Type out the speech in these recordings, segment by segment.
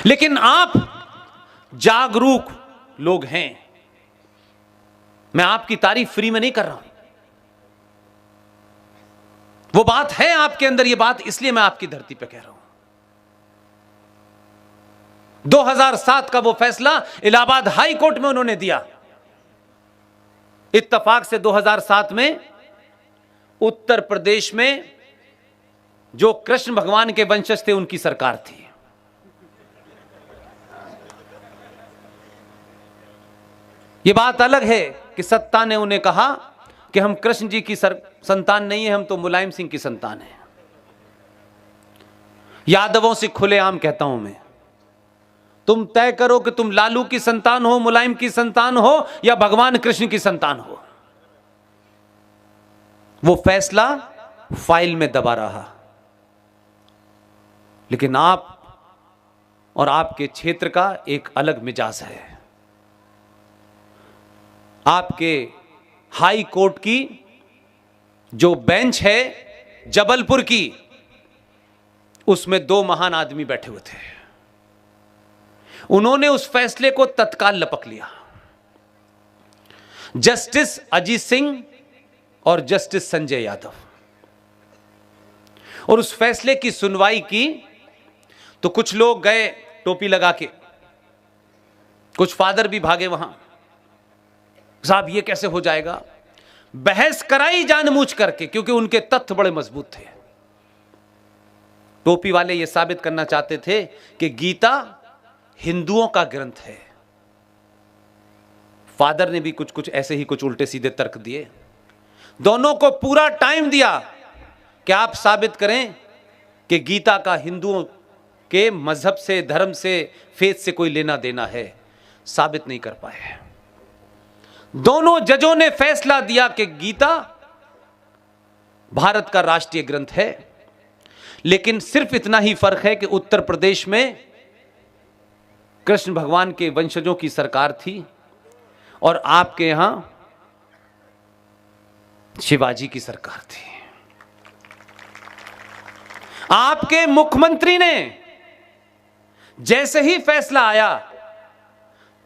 लेकिन आप जागरूक लोग हैं। मैं आपकी तारीफ फ्री में नहीं कर रहा हूं, वो बात है आपके अंदर, ये बात इसलिए मैं आपकी धरती पे कह रहा हूं। 2007 का वो फैसला इलाहाबाद हाई कोर्ट में उन्होंने दिया। इत्तेफाक से 2007 में उत्तर प्रदेश में जो कृष्ण भगवान के वंशज थे उनकी सरकार थी। यह बात अलग है कि सत्ता ने उन्हें कहा कि हम कृष्ण जी की संतान नहीं है, हम तो मुलायम सिंह की संतान है। यादवों से खुलेआम कहता हूं मैं, तुम तय करो कि तुम लालू की संतान हो, मुलायम की संतान हो, या भगवान कृष्ण की संतान हो। वो फैसला फाइल में दबा रहा। लेकिन आप और आपके क्षेत्र का एक अलग मिजाज है। आपके हाई कोर्ट की जो बेंच है जबलपुर की, उसमें दो महान आदमी बैठे हुए थे। उन्होंने उस फैसले को तत्काल लपक लिया। जस्टिस अजीत सिंह और जस्टिस संजय यादव, और उस फैसले की सुनवाई की। तो कुछ लोग गए टोपी लगा के, कुछ फादर भी भागे वहां, साहब ये कैसे हो जाएगा। बहस कराई जानबूझ करके, क्योंकि उनके तथ्य बड़े मजबूत थे। टोपी वाले ये साबित करना चाहते थे कि गीता हिंदुओं का ग्रंथ है। फादर ने भी कुछ ऐसे ही कुछ उल्टे सीधे तर्क दिए। दोनों को पूरा टाइम दिया कि आप साबित करें कि गीता का हिंदुओं के मजहब से, धर्म से, फेथ से कोई लेना देना है। साबित नहीं कर पाए। दोनों जजों ने फैसला दिया कि गीता भारत का राष्ट्रीय ग्रंथ है। लेकिन सिर्फ इतना ही फर्क है कि उत्तर प्रदेश में कृष्ण भगवान के वंशजों की सरकार थी और आपके यहां शिवाजी की सरकार थी। आपके मुख्यमंत्री ने जैसे ही फैसला आया,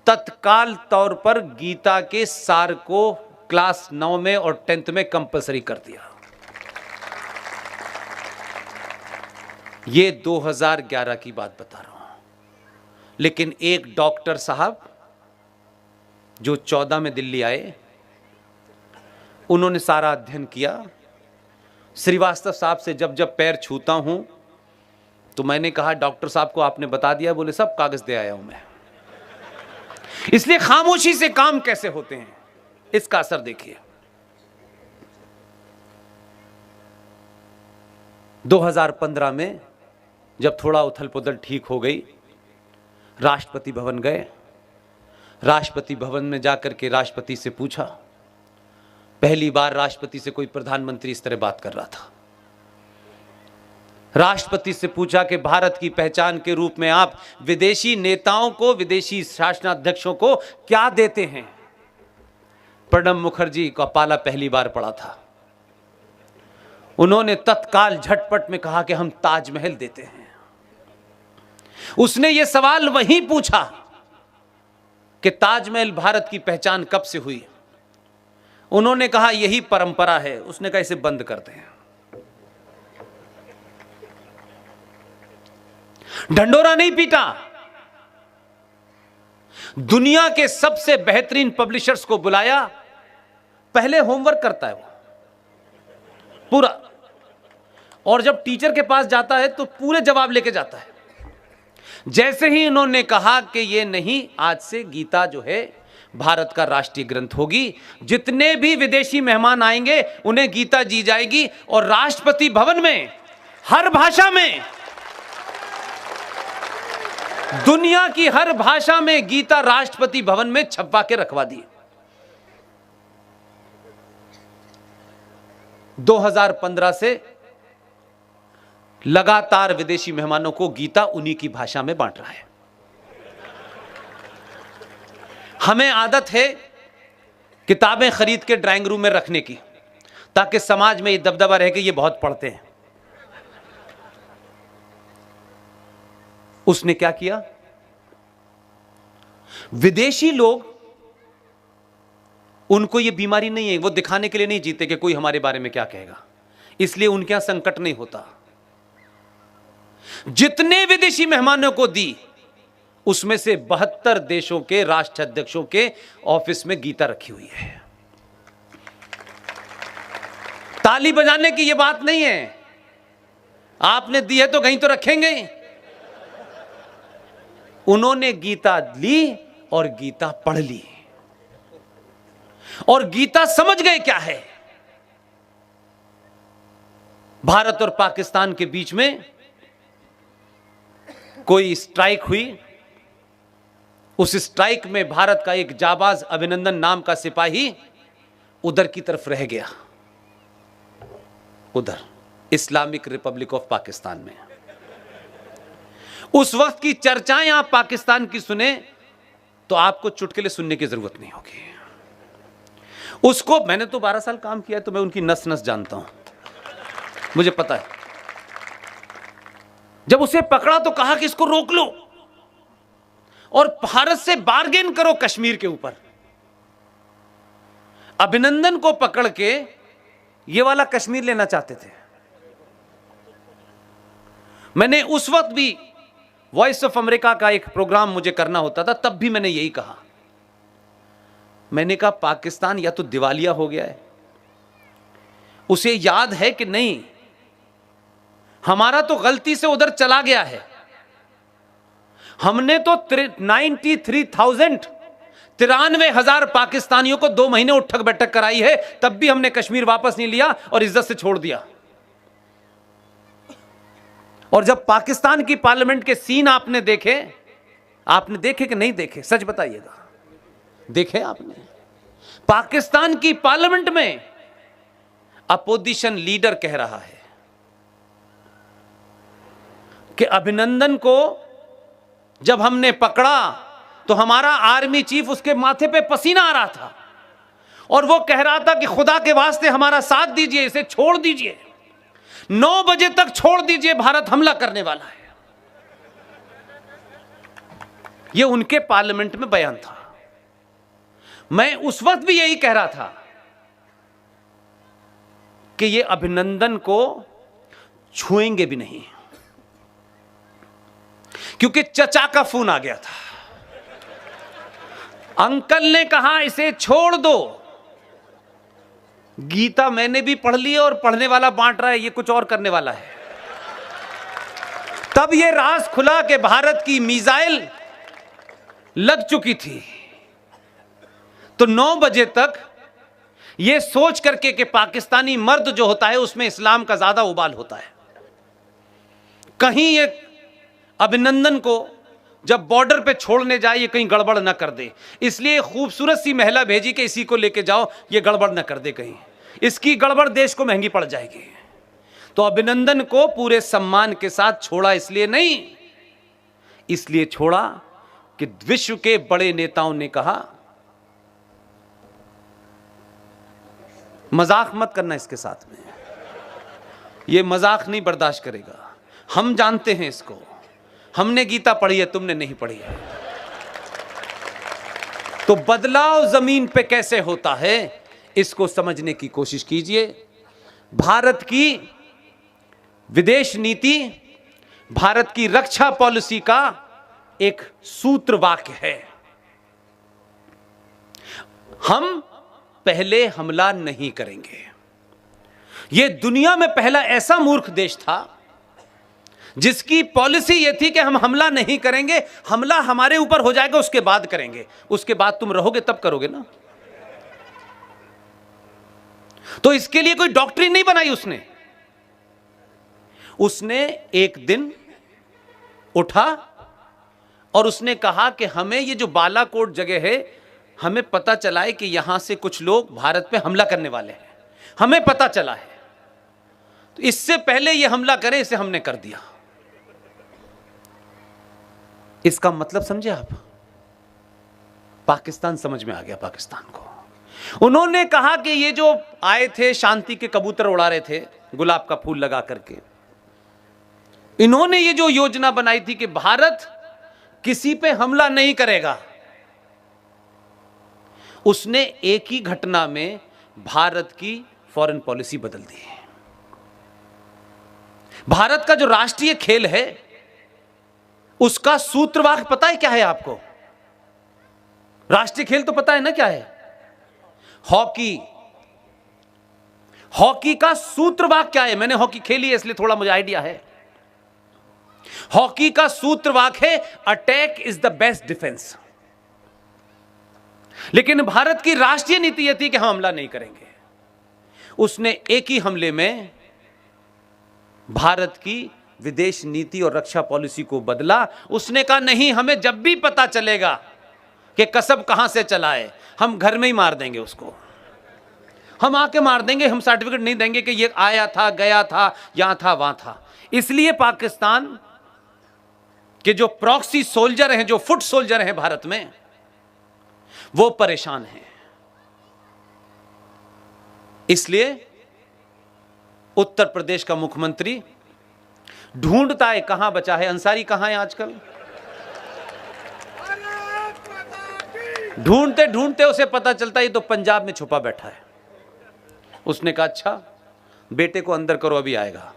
तत्काल तौर पर गीता के सार को क्लास 9 में और 10th में कंपलसरी कर दिया। यह 2011 की बात बता रहा हूं। लेकिन एक डॉक्टर साहब जो 14 में दिल्ली आए, उन्होंने सारा अध्ययन किया। श्रीवास्तव साहब से जब जब पैर छूता हूं तो मैंने कहा, डॉक्टर साहब को आपने बता दिया? बोले सब कागज दे आया हूं मैं। इसलिए खामोशी से काम कैसे होते हैं, इसका असर देखिए। 2015 में जब थोड़ा उथल पुथल ठीक हो गई, राष्ट्रपति भवन गए। राष्ट्रपति भवन में जाकर के राष्ट्रपति से पूछा, पहली बार राष्ट्रपति से कोई प्रधानमंत्री इस तरह बात कर रहा था। राष्ट्रपति से पूछा कि भारत की पहचान के रूप में आप विदेशी नेताओं को, विदेशी शासनाध्यक्षों को क्या देते हैं? प्रणब मुखर्जी का पाला पहली बार पड़ा था। उन्होंने तत्काल झटपट में कहा कि हम ताजमहल देते हैं। उसने यह सवाल वहीं पूछा कि ताजमहल भारत की पहचान कब से हुई? उन्होंने कहा यही परंपरा है। उसने कहा इसे बंद करते हैं। ढंडोरा नहीं पीटा। दुनिया के सबसे बेहतरीन पब्लिशर्स को बुलाया। पहले होमवर्क करता है वो पूरा, और जब टीचर के पास जाता है तो पूरे जवाब लेके जाता है। जैसे ही इन्होंने कहा कि ये नहीं, आज से गीता जो है भारत का राष्ट्रीय ग्रंथ होगी, जितने भी विदेशी मेहमान आएंगे उन्हें गीता दी जाएगी, और राष्ट्रपति भवन में हर भाषा में, दुनिया की हर भाषा में गीता राष्ट्रपति भवन में छपवा के रखवा दी। 2015 से लगातार विदेशी मेहमानों को गीता उन्हीं की भाषा में बांट रहा है। हमें आदत है किताबें खरीद के ड्राइंग रूम में रखने की, ताकि समाज में ये दबदबा रहे कि ये बहुत पढ़ते हैं। उसने क्या किया? विदेशी लोग, उनको यह बीमारी नहीं है, वो दिखाने के लिए नहीं जीते कि कोई हमारे बारे में क्या कहेगा, इसलिए उनके यहां संकट नहीं होता। जितने विदेशी मेहमानों को दी, उसमें से 72 देशों के राष्ट्राध्यक्षों के ऑफिस में गीता रखी हुई है। ताली बजाने की यह बात नहीं है, आपने दी है तो कहीं तो रखेंगे। उन्होंने गीता ली और गीता पढ़ ली और गीता समझ गए क्या है। भारत और पाकिस्तान के बीच में कोई स्ट्राइक हुई, उस स्ट्राइक में भारत का एक जाबाज अभिनंदन नाम का सिपाही उधर की तरफ रह गया, उधर इस्लामिक रिपब्लिक ऑफ पाकिस्तान में। उस वक्त की चर्चाएं आप पाकिस्तान की सुने तो आपको चुटकुले सुनने की जरूरत नहीं होगी। उसको मैंने तो 12 साल काम किया है, तो मैं उनकी नस नस जानता हूं, मुझे पता है। जब उसे पकड़ा तो कहा कि इसको रोक लो और भारत से बार्गेन करो कश्मीर के ऊपर। अभिनंदन को पकड़ के ये वाला कश्मीर लेना चाहते थे। मैंने उस वक्त भी वॉइस ऑफ अमेरिका का एक प्रोग्राम मुझे करना होता था, तब भी मैंने यही कहा। मैंने कहा पाकिस्तान या तो दिवालिया हो गया है, उसे याद है कि नहीं हमारा तो गलती से उधर चला गया है। हमने तो 93,000 पाकिस्तानियों को 2 महीने उठक बैठक कराई है, तब भी हमने कश्मीर वापस नहीं लिया और इज्जत से छोड़ दिया। और जब पाकिस्तान की पार्लियामेंट के सीन आपने देखे कि नहीं देखे, सच बताइएगा, देखे आपने? पाकिस्तान की पार्लियामेंट में अपोजिशन लीडर कह रहा है कि अभिनंदन को जब हमने पकड़ा तो हमारा आर्मी चीफ, उसके माथे पे पसीना आ रहा था और वो कह रहा था कि खुदा के वास्ते हमारा साथ दीजिए, इसे छोड़ दीजिए, 9 बजे तक छोड़ दीजिए, भारत हमला करने वाला है। ये उनके पार्लियामेंट में बयान था। मैं उस वक्त भी यही कह रहा था कि ये अभिनंदन को छुएंगे भी नहीं, क्योंकि चचा का फोन आ गया था। अंकल ने कहा इसे छोड़ दो। गीता मैंने भी पढ़ ली और पढ़ने वाला बांट रहा है, ये कुछ और करने वाला है। तब ये राज खुला कि भारत की मिसाइल लग चुकी थी। तो 9 बजे तक ये सोच करके कि पाकिस्तानी मर्द जो होता है उसमें इस्लाम का ज्यादा उबाल होता है, कहीं ये अभिनंदन को जब बॉर्डर पे छोड़ने जाए ये कहीं गड़बड़ ना कर दे, इसलिए खूबसूरत सी महिला भेजी कि इसी को लेके जाओ, ये गड़बड़ ना कर दे, कहीं इसकी गड़बड़ देश को महंगी पड़ जाएगी। तो अभिनंदन को पूरे सम्मान के साथ छोड़ा, इसलिए नहीं, इसलिए छोड़ा कि विश्व के बड़े नेताओं ने कहा मजाक मत करना इसके साथ में, ये मजाक नहीं बर्दाश्त करेगा, हम जानते हैं इसको, हमने गीता पढ़ी है, तुमने नहीं पढ़ी है। तो बदलाव जमीन पे कैसे होता है इसको समझने की कोशिश कीजिए। भारत की विदेश नीति, भारत की रक्षा पॉलिसी का एक सूत्र वाक्य है, हम पहले हमला नहीं करेंगे। यह दुनिया में पहला ऐसा मूर्ख देश था जिसकी पॉलिसी यह थी कि हम हमला नहीं करेंगे, हमला हमारे ऊपर हो जाएगा उसके बाद करेंगे, उसके बाद तुम रहोगे तब करोगे ना। तो इसके लिए कोई डॉक्ट्रिन नहीं बनाई उसने एक दिन उठा और उसने कहा कि हमें ये जो बालाकोट जगह है, हमें पता चला है कि यहां से कुछ लोग भारत पे हमला करने वाले हैं, हमें पता चला है, तो इससे पहले ये हमला करें, इसे हमने कर दिया। इसका मतलब समझे आप? पाकिस्तान समझ में आ गया पाकिस्तान को। उन्होंने कहा कि ये जो आए थे शांति के कबूतर उड़ा रहे थे गुलाब का फूल लगा करके, इन्होंने ये जो योजना बनाई थी कि भारत किसी पे हमला नहीं करेगा, उसने एक ही घटना में भारत की फॉरेन पॉलिसी बदल दी है। भारत का जो राष्ट्रीय खेल है उसका सूत्रवाक्य पता है क्या है आपको? राष्ट्रीय खेल तो पता है ना क्या है? हॉकी। हॉकी का सूत्रवाक्य क्या है? मैंने हॉकी खेली है इसलिए थोड़ा मुझे आइडिया है। हॉकी का सूत्रवाक्य है attack is the best defence. लेकिन भारत की राष्ट्रीय नीति यह थी कि हम हमला नहीं करेंगे। उसने एक ही हमले में भारत की विदेश नीति और रक्षा पॉलिसी को बदला। उसने कहा नहीं, हमें जब भी पता चलेगा कि कसब कहां से चला है, हम घर में ही मार देंगे उसको। हम आके मार देंगे, हम सर्टिफिकेट नहीं देंगे कि ये आया था, गया था, यहां था, वहां था। इसलिए पाकिस्तान के जो प्रॉक्सी सोल्जर हैं, जो फुट सोल्जर हैं भारत में, वो परेशान हैं। इसलिए उत्तर प्रदेश का मुख्यमंत्री ढूंढता है कहां बचा है। अंसारी कहां है आजकल? ढूंढते ढूंढते उसे पता चलता है ये तो पंजाब में छुपा बैठा है। उसने कहा अच्छा बेटे को अंदर करो, अभी आएगा।